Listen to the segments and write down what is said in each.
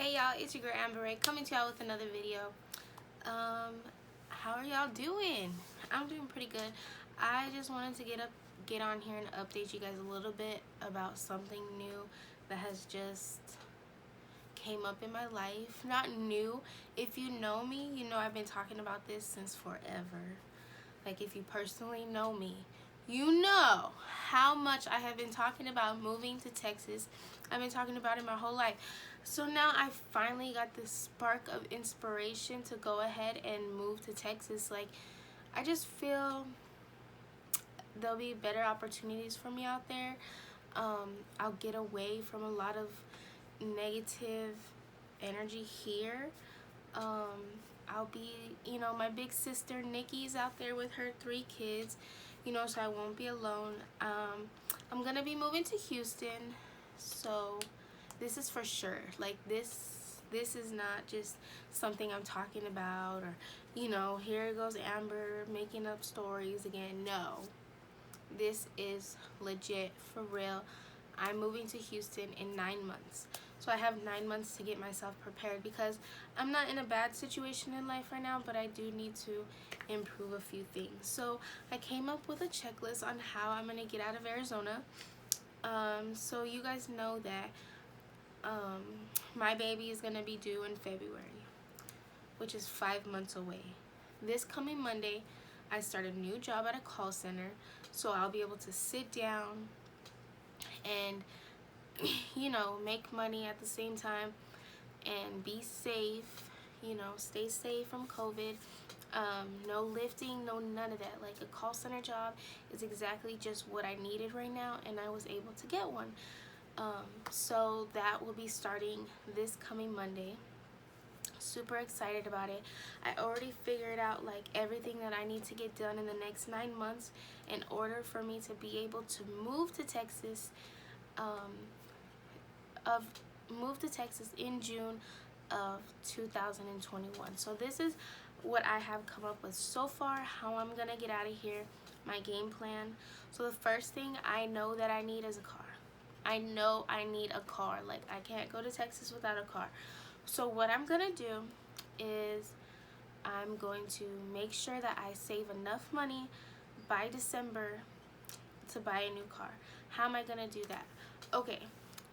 Hey y'all, it's your girl Amber Ray coming to y'all with another video. How are y'all doing? I'm doing pretty good. I just wanted to get on here and update you guys a little bit about something new that has just came up in my life. Not new. If you know me, you know I've been talking about this since forever. Like, if you personally know me, you know how much I have been talking about moving to Texas. I've been talking about it my whole life. So now I finally got this spark of inspiration to go ahead and move to Texas. Like, I just feel there'll be better opportunities for me out there. I'll get away from a lot of negative energy here. I'll be, my big sister Nikki's out there with her 3 kids, so I won't be alone. I'm gonna be moving to Houston, so this is for sure. Like, this is not just something I'm talking about, or here goes Amber making up stories again. No, this is legit, for real. I'm moving to Houston in 9 months. So I have 9 months to get myself prepared, because I'm not in a bad situation in life right now, but I do need to improve a few things. So I came up with a checklist on how I'm going to get out of Arizona. So you guys know that my baby is going to be due in February, which is 5 months away. This coming Monday, I start a new job at a call center, so I'll be able to sit down and make money at the same time and be safe, stay safe from COVID. No lifting, no none of that. Like, a call center job is exactly just what I needed right now, and I was able to get one. So that will be starting this coming Monday. Super excited about it. I already figured out like everything that I need to get done in the next 9 months in order for me to be able to move to Texas. Move to Texas in June of 2021. So this is what I have come up with so far, how I'm gonna get out of here, my game plan. So the first thing I know that I need is a car. I know I need a car. Like, I can't go to Texas without a car. So what I'm gonna do is I'm going to make sure that I save enough money by December to buy a new car. How am I gonna do that? Okay,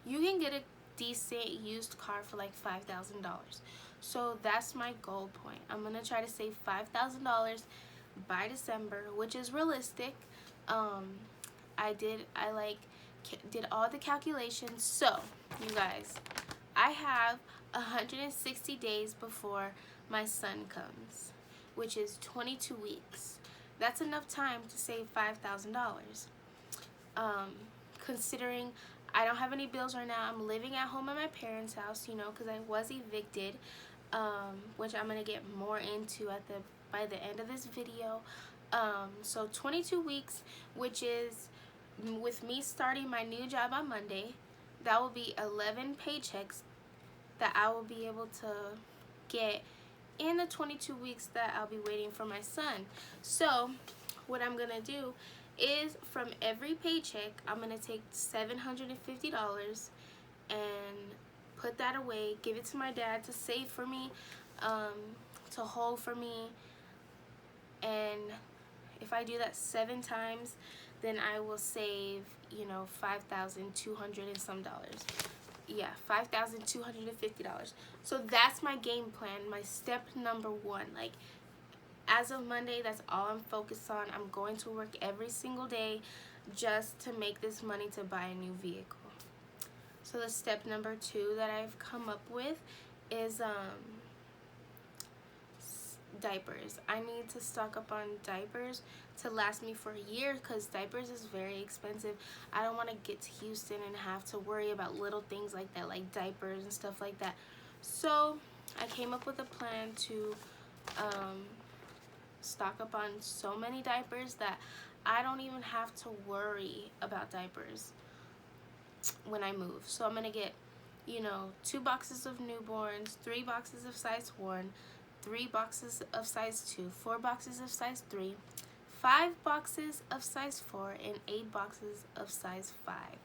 you can get a decent used car for like $5,000. So that's my goal point. I'm gonna try to save $5,000 by December, which is realistic. I did all the calculations. So you guys, I have 160 days before my son comes, which is 22 weeks. That's enough time to save $5,000. Considering I don't have any bills right now, I'm living at home at my parents' house, because I was evicted, which I'm gonna get more into by the end of this video. So 22 weeks, which is with me starting my new job on Monday, that will be 11 paychecks that I will be able to get in the 22 weeks that I'll be waiting for my son. So what I'm gonna do is, from every paycheck, I'm gonna take $750 and put that away, give it to my dad to save for me, to hold for me. And if I do that 7 times, then I will save, $5,200 and some dollars. Yeah, $5,250. So that's my game plan, my step number 1. Like, as of Monday, that's all I'm focused on. I'm going to work every single day just to make this money to buy a new vehicle. So the step number 2 that I've come up with is diapers. I need to stock up on diapers to last me for a year, because diapers is very expensive. I don't want to get to Houston and have to worry about little things like that, like diapers and stuff like that. So I came up with a plan to stock up on so many diapers that I don't even have to worry about diapers when I move. So I'm gonna get 2 boxes of newborns, 3 boxes of size 1, 3 boxes of size 2, 4 boxes of size 3, 5 boxes of size 4, and 8 boxes of size 5.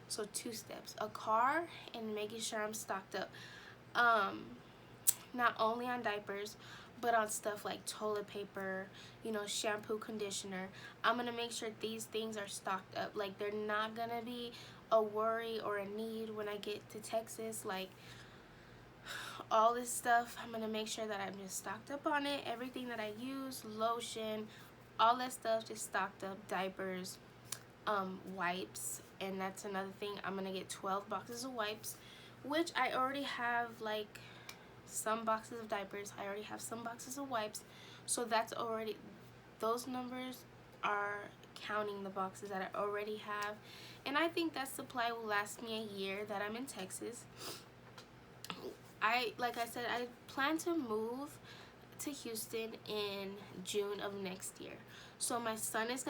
So 2 steps: a car and making sure I'm stocked up. Um, not only on diapers, but on stuff like toilet paper, you know, shampoo, conditioner. I'm gonna make sure these things are stocked up. Like, they're not gonna be a worry or a need when I get to Texas. Like, all this stuff, I'm gonna make sure that I'm just stocked up on it. Everything that I use, lotion, all that stuff, just stocked up. Diapers, wipes, and that's another thing. I'm gonna get 12 boxes of wipes, which I already have, like, some boxes of diapers. I already have some boxes of wipes, so that's already, those numbers are counting the boxes that I already have. And I think that supply will last me a year that I'm in Texas. Like I said, I plan to move to Houston in June of next year. So my son is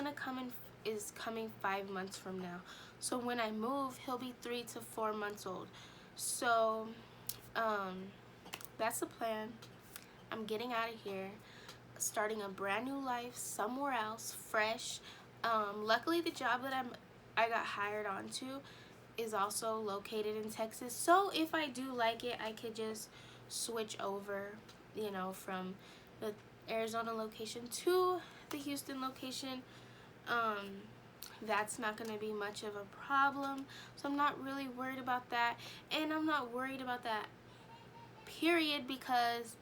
coming 5 months from now. So when I move, he'll be 3 to 4 months old. So um, that's the plan. I'm getting out of here, starting a brand new life somewhere else, fresh. Luckily, the job that I got hired onto is also located in Texas. So if I do like it, I could just switch over, you know, from the Arizona location to the Houston location. That's not going to be much of a problem. So I'm not really worried about that. And I'm not worried about that, period, because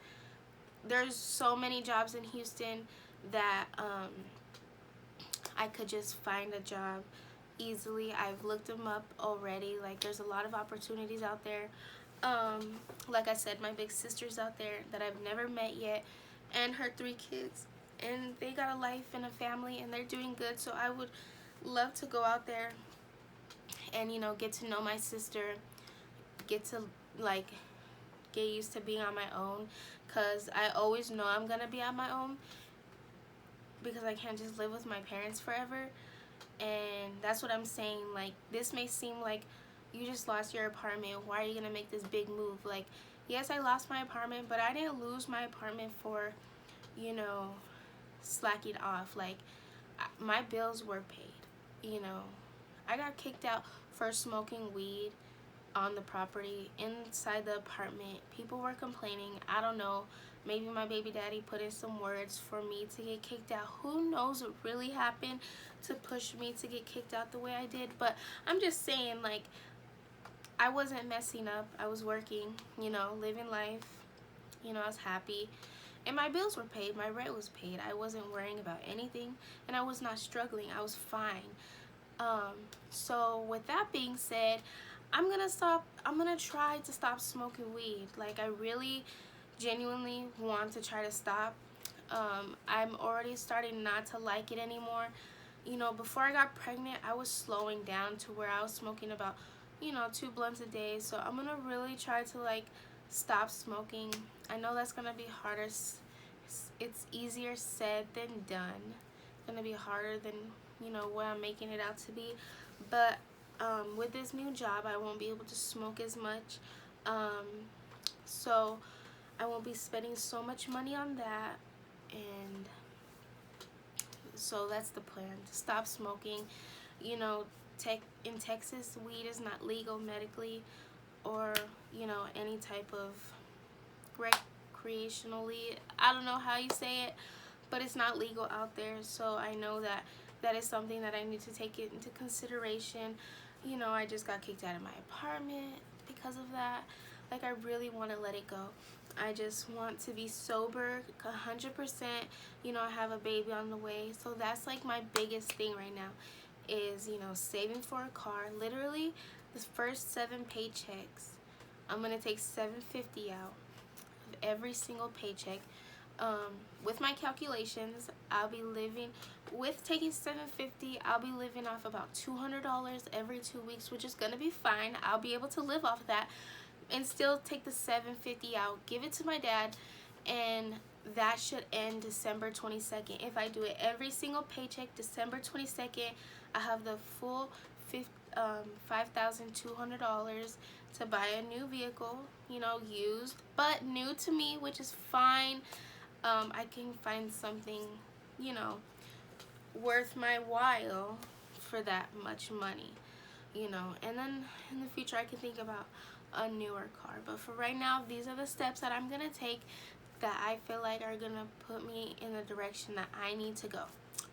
there's so many jobs in Houston that I could just find a job easily. I've looked them up already. Like, there's a lot of opportunities out there. Like I said, my big sister's out there that I've never met yet, and her 3 kids, and they got a life and a family, and they're doing good. So I would love to go out there and, you know, get to know my sister, get to, like, get used to being on my own, because I always know I'm gonna be on my own, because I can't just live with my parents forever. And that's what I'm saying. Like, this may seem like you just lost your apartment, why are you gonna make this big move? Like, yes, I lost my apartment, but I didn't lose my apartment for, you know, slacking off. Like, my bills were paid, you know. I got kicked out for smoking weed on the property inside the apartment. People were complaining. I don't know, maybe my baby daddy put in some words for me to get kicked out. Who knows what really happened to push me to get kicked out the way I did? But I'm just saying, like, I wasn't messing up. I was working, you know, living life. You know, I was happy, and my bills were paid. My rent was paid. I wasn't worrying about anything, and I was not struggling. I was fine. So with that being said, I'm gonna try to stop smoking weed. Like, I really genuinely want to try to stop. I'm already starting not to like it anymore. You know, before I got pregnant, I was slowing down to where I was smoking about, you know, 2 blunts a day. So I'm gonna really try to, like, stop smoking. I know that's gonna be harder. It's easier said than done. It's gonna be harder than, you know, what I'm making it out to be. But with this new job, I won't be able to smoke as much. So I won't be spending so much money on that. And so that's the plan, to stop smoking. You know, in Texas, weed is not legal medically, or, you know, any type of recreationally, I don't know how you say it, but it's not legal out there. So I know that that is something that I need to take it into consideration. You know, I just got kicked out of my apartment because of that. Like, I really want to let it go. I just want to be sober 100%. You know, I have a baby on the way, so that's, like, my biggest thing right now is, you know, saving for a car. Literally, the first 7 paychecks, I'm gonna take $750 out of every single paycheck. With my calculations, I'll be living, with taking $750, I'll be living off about $200 every 2 weeks, which is gonna be fine. I'll be able to live off that and still take the $750 out, give it to my dad, and that should end December 22nd. If I do it every single paycheck, December 22nd, I have the full $5,200 to buy a new vehicle, you know, used, but new to me, which is fine. I can find something, you know, worth my while for that much money, you know. And then in the future, I can think about a newer car. But for right now, these are the steps that I'm going to take that I feel like are going to put me in the direction that I need to go.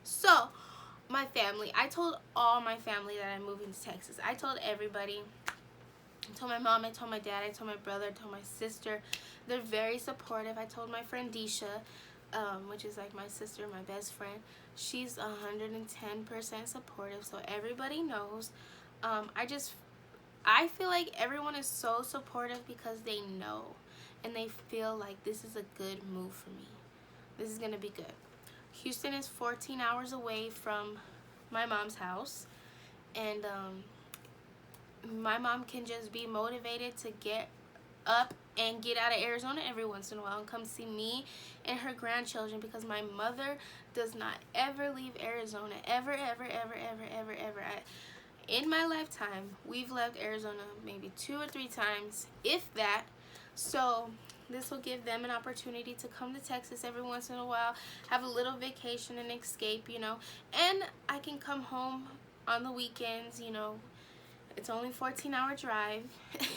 So, my family. I told all my family that I'm moving to Texas. I told everybody. I told my mom, I told my dad, I told my brother, I told my sister. They're very supportive. I told my friend Disha, which is like my sister, my best friend. She's 110% supportive, so everybody knows. I feel like everyone is so supportive because they know and they feel like this is a good move for me. This is going to be good. Houston is 14 hours away from my mom's house, and my mom can just be motivated to get up and get out of Arizona every once in a while and come see me and her grandchildren, because my mother does not ever leave Arizona. Ever, ever, ever, ever, ever, ever. In my lifetime, we've left Arizona maybe 2 or 3 times, if that. So this will give them an opportunity to come to Texas every once in a while, have a little vacation and escape, you know. And I can come home on the weekends, you know. It's only 14-hour drive.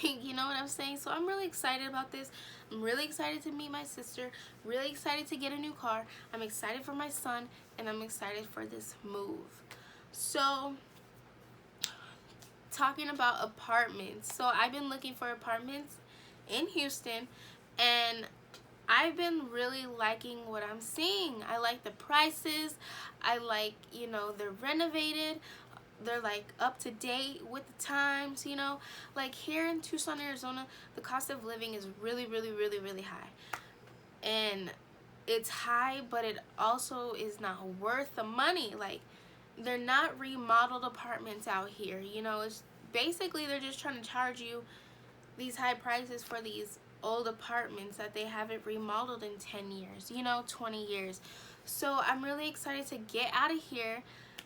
You know what I'm saying? So I'm really excited about this. I'm really excited to meet my sister. Really excited to get a new car. I'm excited for my son. And I'm excited for this move. So, talking about apartments. So I've been looking for apartments in Houston. And I've been really liking what I'm seeing. I like the prices. I like, you know, they're renovated. They're like up to date with the times, you know. Like here in Tucson, Arizona, the cost of living is really, really, really, really high. And it's high, but it also is not worth the money. Like, they're not remodeled apartments out here, you know. It's basically they're just trying to charge you these high prices for these old apartments that they haven't remodeled in 10 years, you know, 20 years. So I'm really excited to get out of here,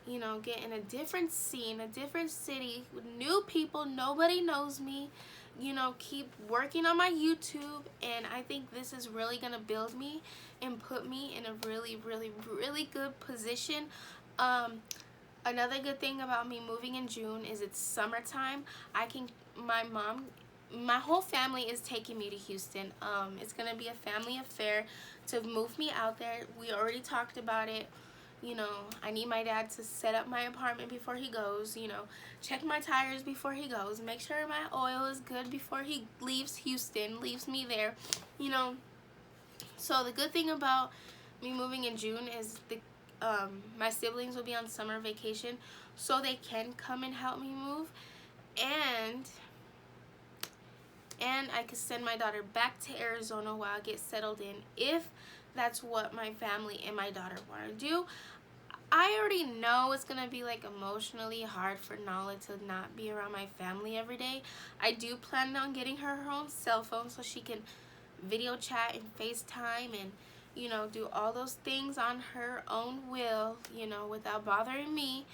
you know, get in a different scene, a different city with new people. Nobody knows me, you know, keep working on my YouTube. And I think this is really gonna build me and put me in a really, really, really good position. Another good thing about me moving in June is it's summertime. My whole family is taking me to Houston. It's gonna be a family affair to move me out there. We already talked about it. You know, I need my dad to set up my apartment before he goes, you know, check my tires before he goes, make sure my oil is good before he leaves Houston, leaves me there, you know. So the good thing about me moving in June is my siblings will be on summer vacation, so they can come and help me move, and I could send my daughter back to Arizona while I get settled in, if that's what my family and my daughter want to do. I already know it's going to be like emotionally hard for Nala to not be around my family every day. I do plan on getting her own cell phone so she can video chat and FaceTime and, you know, do all those things on her own will, you know, without bothering me.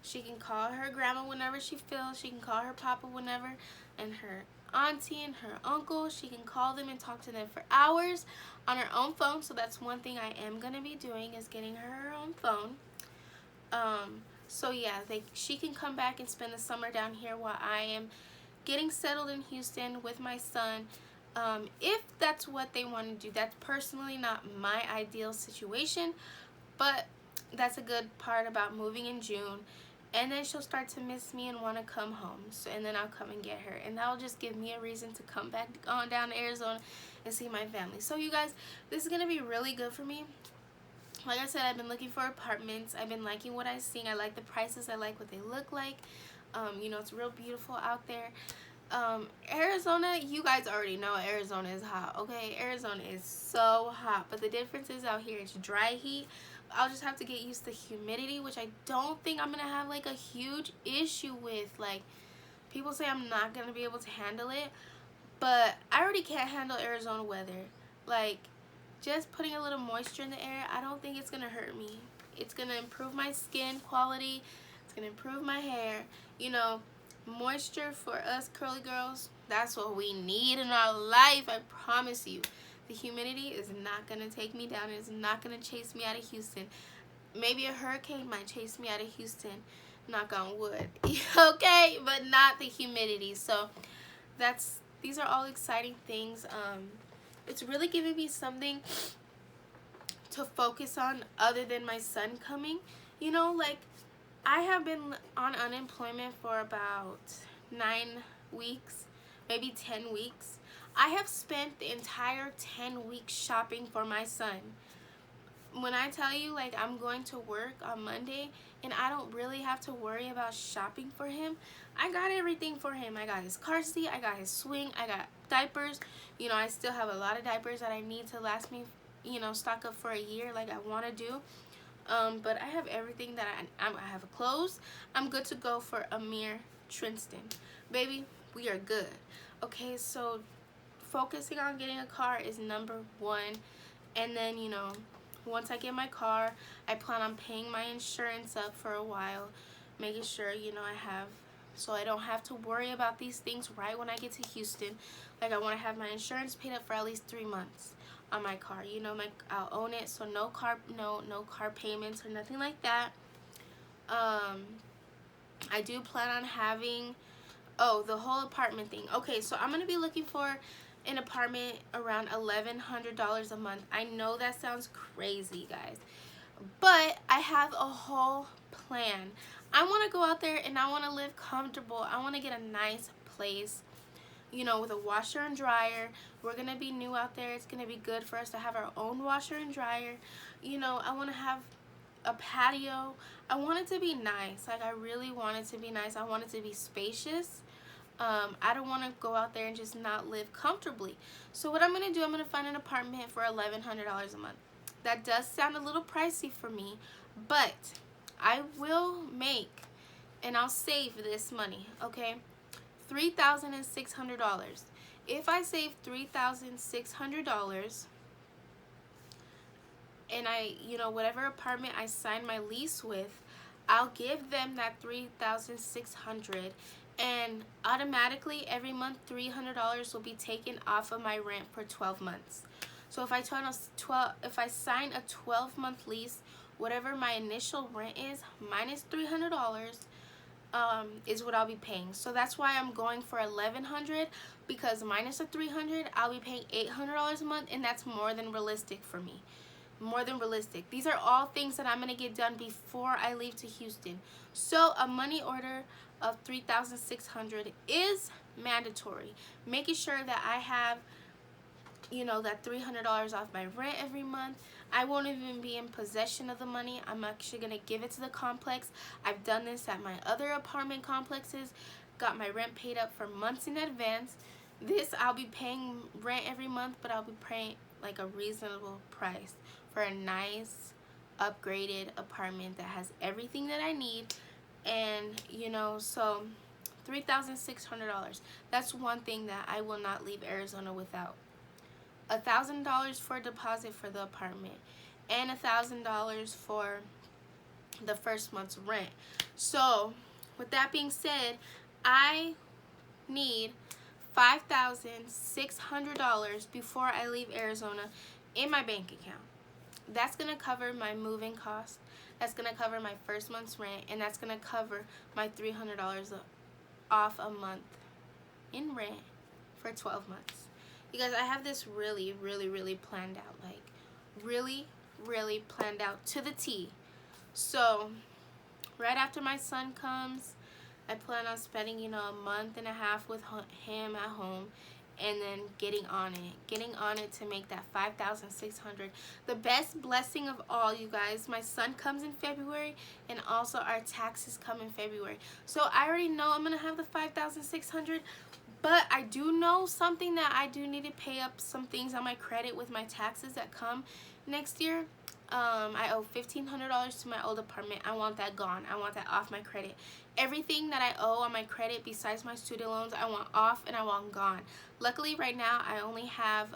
She can call her grandma whenever she feels. She can call her papa whenever, and her auntie and her uncle. She can call them and talk to them for hours on her own phone. So that's one thing I am going to be doing, is getting her own phone. So yeah, she can come back and spend the summer down here while I am getting settled in Houston with my son. If that's what they want to do. That's personally not my ideal situation, but that's a good part about moving in June. And then she'll start to miss me and want to come home. So, and then I'll come and get her. And that'll just give me a reason to come back on down to Arizona and see my family. So you guys, this is going to be really good for me. Like I said, I've been looking for apartments. I've been liking what I've seen. I like the prices. I like what they look like. You know, it's real beautiful out there. Arizona, you guys already know Arizona is hot, okay? Arizona is so hot. But the difference is out here, it's dry heat. I'll just have to get used to humidity, which I don't think I'm going to have, like, a huge issue with. Like, people say I'm not going to be able to handle it. But I already can't handle Arizona weather. Like, just putting a little moisture in the air, I don't think it's going to hurt me. It's going to improve my skin quality. It's going to improve my hair. You know, moisture for us curly girls, that's what we need in our life, I promise you. The humidity is not going to take me down. It's not going to chase me out of Houston. Maybe a hurricane might chase me out of Houston, knock on wood. Okay, but not the humidity. So that's these are all exciting things. It's really giving me something to focus on other than my son coming. You know, like, I have been on unemployment for about 9 weeks, maybe 10 weeks. I have spent the entire 10 weeks shopping for my son. When I tell you, like, I'm going to work on Monday and I don't really have to worry about shopping for him, I got everything for him. I got his car seat, I got his swing, I got diapers. You know, I still have a lot of diapers that I need to last me, you know, stock up for a year like I want to do. But I have everything that I have clothes. I'm good to go for Amir Trinston. Baby, we are good. Okay, so focusing on getting a car is number one. And then, you know, once I get my car, I plan on paying my insurance up for a while, making sure, you know, so I don't have to worry about these things right when I get to Houston. Like, I want to have my insurance paid up for at least 3 months on my car. You know, I'll own it, so no car payments or nothing like that. I do plan on having, the whole apartment thing. Okay, so I'm gonna be looking for an apartment around $1,100 a month. I know that sounds crazy, guys, but I have a whole plan. I want to go out there and I want to live comfortable. I want to get a nice place, you know, with a washer and dryer. We're gonna be new out there. It's gonna be good for us to have our own washer and dryer. You know, I want to have a patio. I want it to be nice. Like, I really want it to be nice. I want it to be spacious. I don't want to go out there and just not live comfortably. So what I'm going to do, I'm going to find an apartment for $1,100 a month. That does sound a little pricey for me, but I will make, and I'll save this money, okay? $3,600. If I save $3,600 and you know, whatever apartment I sign my lease with, I'll give them that $3,600, and automatically every month $300 will be taken off of my rent for 12 months. So if I sign a 12-month lease, whatever my initial rent is minus $300 is what I'll be paying. So that's why I'm going for $1,100, because minus the $300, I'll be paying $800 a month, and that's more than realistic for me. More than realistic. These are all things that I'm going to get done before I leave to Houston. So a money order of $3,600 is mandatory. Making sure that I have, you know, that $300 off my rent every month. I won't even be in possession of the money. I'm actually going to give it to the complex. I've done this at my other apartment complexes. Got my rent paid up for months in advance. This, I'll be paying rent every month, but I'll be paying like a reasonable price for a nice upgraded apartment that has everything that I need. And, you know, so $3,600. That's one thing that I will not leave Arizona without. $1,000 for deposit for the apartment, and $1,000 for the first month's rent. So with that being said, I need $5,600 before I leave Arizona in my bank account. That's going to cover my moving cost. That's going to cover my first month's rent, and that's going to cover my $300 off a month in rent for 12 months. You guys, I have this really, really, really planned out. Like, really, really planned out to the T. So, right after my son comes, I plan on spending, you know, a month and a half with him at home, and then getting on it to make that $5,600. The best blessing of all, you guys, my son comes in February, and also our taxes come in February. So I already know I'm gonna have the $5,600, but I do know something, that I do need to pay up some things on my credit with my taxes that come next year. I owe $1,500 to my old apartment. I want that gone. I want that off my credit. Everything that I owe on my credit besides my student loans, I want off and I want gone. Luckily, right now, I only have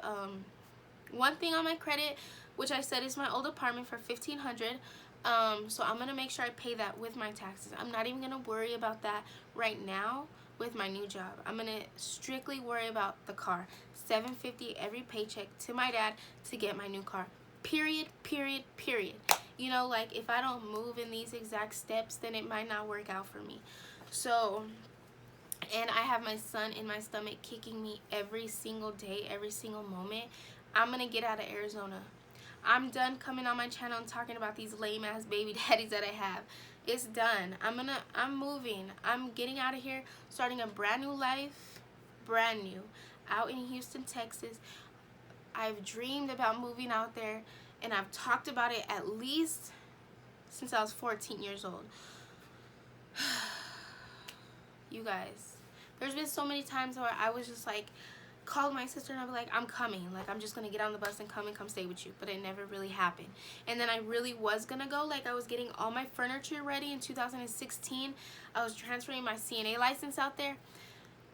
one thing on my credit, which I said is my old apartment for $1,500. So I'm going to make sure I pay that with my taxes. I'm not even going to worry about that right now with my new job. I'm going to strictly worry about the car. $750 every paycheck to my dad to get my new car. Period, period, period. You know, like, if I don't move in these exact steps, then it might not work out for me. So and I have my son in my stomach kicking me every single day, every single moment, I'm gonna get out of Arizona. I'm done coming on my channel and talking about these lame ass baby daddies that I have. It's done. I'm moving. I'm getting out of here, starting a brand new life, brand new, out in Houston, Texas. I've dreamed about moving out there, and I've talked about it at least since I was 14 years old. You guys, there's been so many times where I was just like, called my sister and I'd be like, I'm coming, like I'm just gonna get on the bus and come stay with you, but it never really happened. And then I really was gonna go, like I was getting all my furniture ready in 2016. I was transferring my CNA license out there,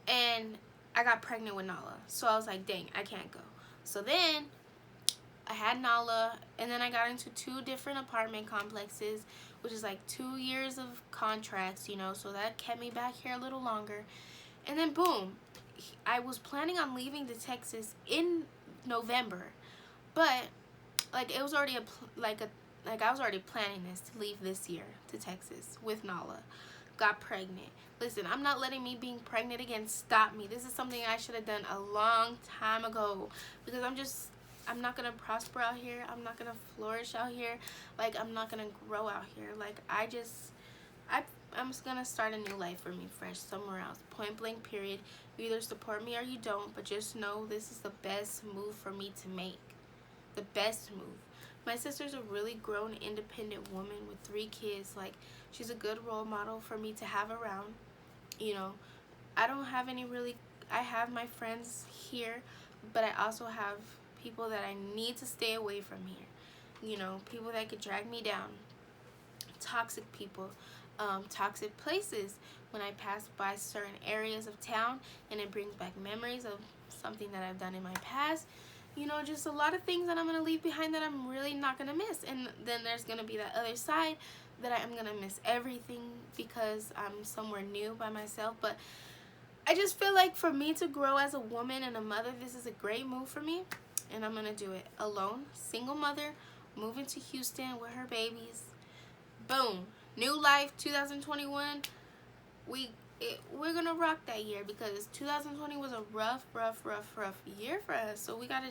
and I got pregnant with Nala, so I was like, dang, I can't go. So then I had Nala, and then I got into 2 different apartment complexes, which is like 2 years of contracts, you know, so that kept me back here a little longer. And then boom, I was planning on leaving to Texas in November, but like it was already I was already planning this to leave this year to Texas with Nala. Got pregnant. Listen, I'm not letting me being pregnant again stop me. This is something I should have done a long time ago, because I'm not gonna prosper out here. I'm not gonna flourish out here. Like I'm not gonna grow out here. Like I'm just gonna start a new life for me, fresh, somewhere else. Point blank, period. You either support me or you don't, but just know this is the best move for me to make. The best move. My sister's a really grown, independent woman with 3 kids. Like, she's a good role model for me to have around. You know, I don't have I have my friends here, but I also have people that I need to stay away from here. You know, people that could drag me down. Toxic people. Toxic places. When I pass by certain areas of town and it brings back memories of something that I've done in my past, you know, just a lot of things that I'm going to leave behind that I'm really not going to miss. And then there's going to be that other side that I'm going to miss everything because I'm somewhere new by myself. But I just feel like for me to grow as a woman and a mother, this is a great move for me, and I'm going to do it alone. Single mother, moving to Houston with her babies. Boom. New life, 2021. We're gonna rock that year, because 2020 was a rough year for us. So we gotta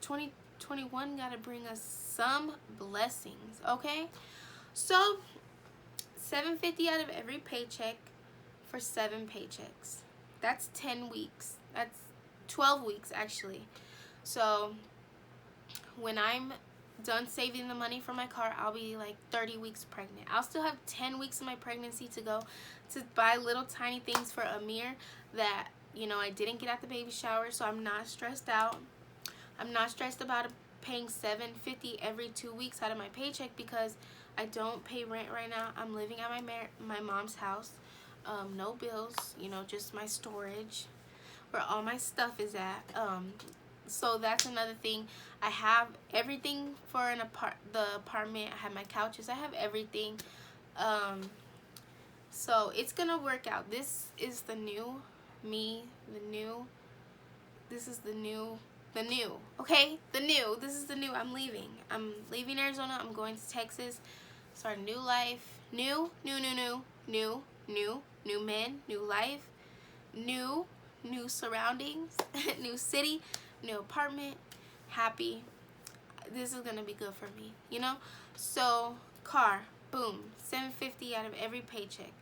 2021 gotta bring us some blessings, okay? So $750 out of every paycheck for 7 paychecks. That's 10 weeks. That's 12 weeks actually. So when I'm done saving the money for my car, I'll be like 30 weeks pregnant. I'll still have 10 weeks of my pregnancy to go to buy little tiny things for Amir that, you know, I didn't get at the baby shower, so I'm not stressed out. I'm not stressed about paying $750 every 2 weeks out of my paycheck, because I don't pay rent right now. I'm living at my mom's house. No bills, you know, just my storage where all my stuff is at. So that's another thing. I have everything for the apartment. I have my couches. I have everything. So it's gonna work out. This is the new me. This is the new. Okay, the new. This is the new. I'm leaving Arizona. I'm going to Texas. Start a new life. New men, new life, new surroundings, new city, new apartment, happy. This is gonna be good for me, you know. So car, boom, $750 out of every paycheck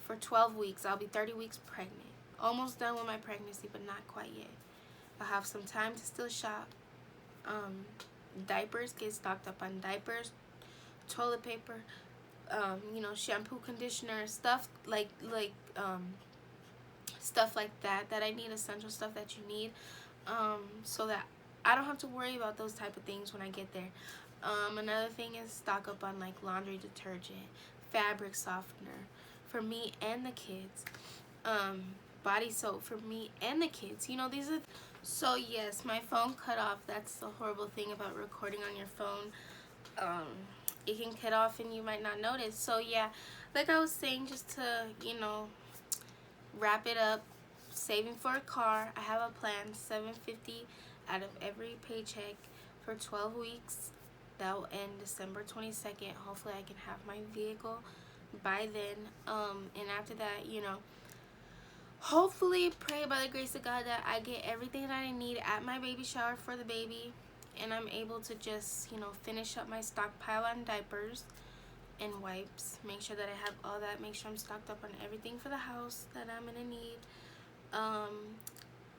for 12 weeks. I'll be 30 weeks pregnant, almost done with my pregnancy, but not quite yet. I'll have some time to still shop. Diapers, get stocked up on diapers, toilet paper, you know, shampoo, conditioner, stuff like stuff like that I need, essential stuff that you need, so that I don't have to worry about those type of things when I get there. Another thing is stock up on like laundry detergent, fabric softener for me and the kids, body soap for me and the kids. You know, these are. So yes, my phone cut off. That's the horrible thing about recording on your phone. It can cut off and you might not notice. So yeah, like I was saying, just to, you know, wrap it up, saving for a car. I have a plan, $750 out of every paycheck for 12 weeks. That will end December 22nd. Hopefully I can have my vehicle by then. And after that, you know, hopefully, pray by the grace of God that I get everything that I need at my baby shower for the baby, and I'm able to just, you know, finish up my stockpile on diapers and wipes. Make sure that I have all that. Make sure I'm stocked up on everything for the house that I'm gonna need.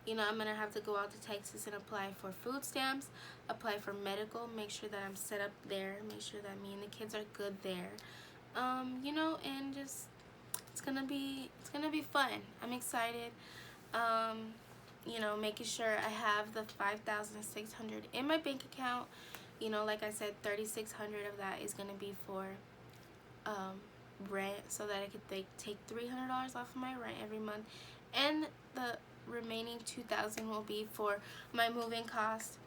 You know, I'm gonna have to go out to Texas and apply for food stamps, apply for medical, make sure that I'm set up there, make sure that me and the kids are good there. You know, and just it's gonna be fun. I'm excited. Um, you know, making sure I have the 5,600 in my bank account. You know, like I said, 3,600 of that is gonna be for rent, so that I could take $300 off of my rent every month, and the remaining 2,000 will be for my moving cost,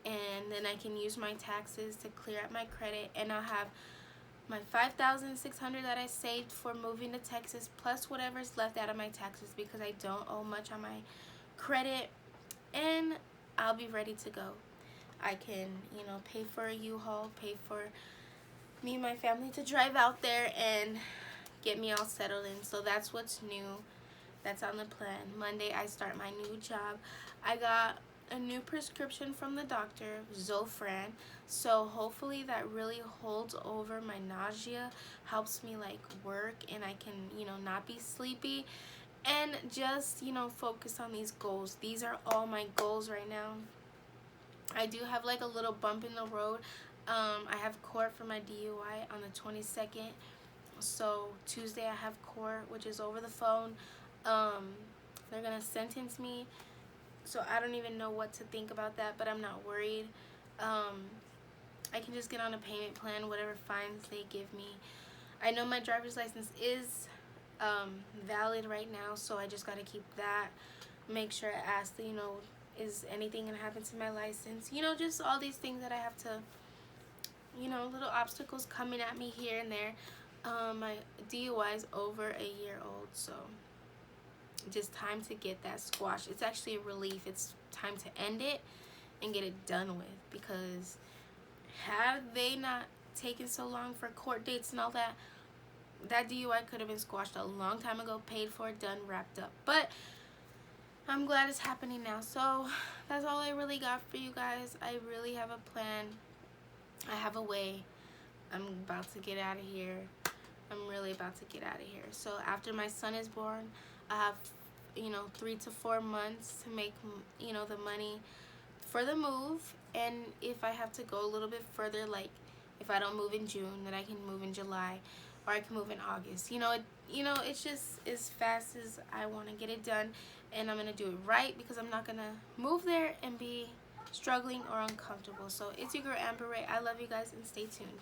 and then I can use my taxes to clear up my credit, and I'll have my 5,600 that I saved for moving to Texas, plus whatever's left out of my taxes, because I don't owe much on my credit, and I'll be ready to go. I can, you know, pay for a U-Haul, pay for me and my family to drive out there and get me all settled in. So that's what's new. That's on the plan. Monday I start my new job. I got a new prescription from the doctor, Zofran. So hopefully that really holds over my nausea, helps me like work, and I can, you know, not be sleepy, and just, you know, focus on these goals. These are all my goals right now. I do have like a little bump in the road. I have court for my DUI on the 22nd. So Tuesday I have court, which is over the phone. They're gonna sentence me, so I don't even know what to think about that, but I'm not worried. I can just get on a payment plan, whatever fines they give me. I know my driver's license is valid right now, so I just gotta keep that. Make sure I ask, you know, is anything gonna happen to my license? You know, just all these things that I have to, you know, little obstacles coming at me here and there. My DUI is over a year old, so just time to get that squashed. It's actually a relief. It's time to end it and get it done with, because had they not taken so long for court dates and all that, that DUI could have been squashed a long time ago, paid for, done, wrapped up. But I'm glad it's happening now. So that's all I really got for you guys. I really have a plan. I have a way. I'm about to get out of here. I'm really about to get out of here. So after my son is born, I have, you know, 3 to 4 months to make, you know, the money for the move. And if I have to go a little bit further, like if I don't move in June, then I can move in July, or I can move in August. You know, it's just as fast as I want to get it done, and I'm gonna do it right, because I'm not gonna move there and be struggling or uncomfortable. So it's your girl Amber Ray. I love you guys, and stay tuned.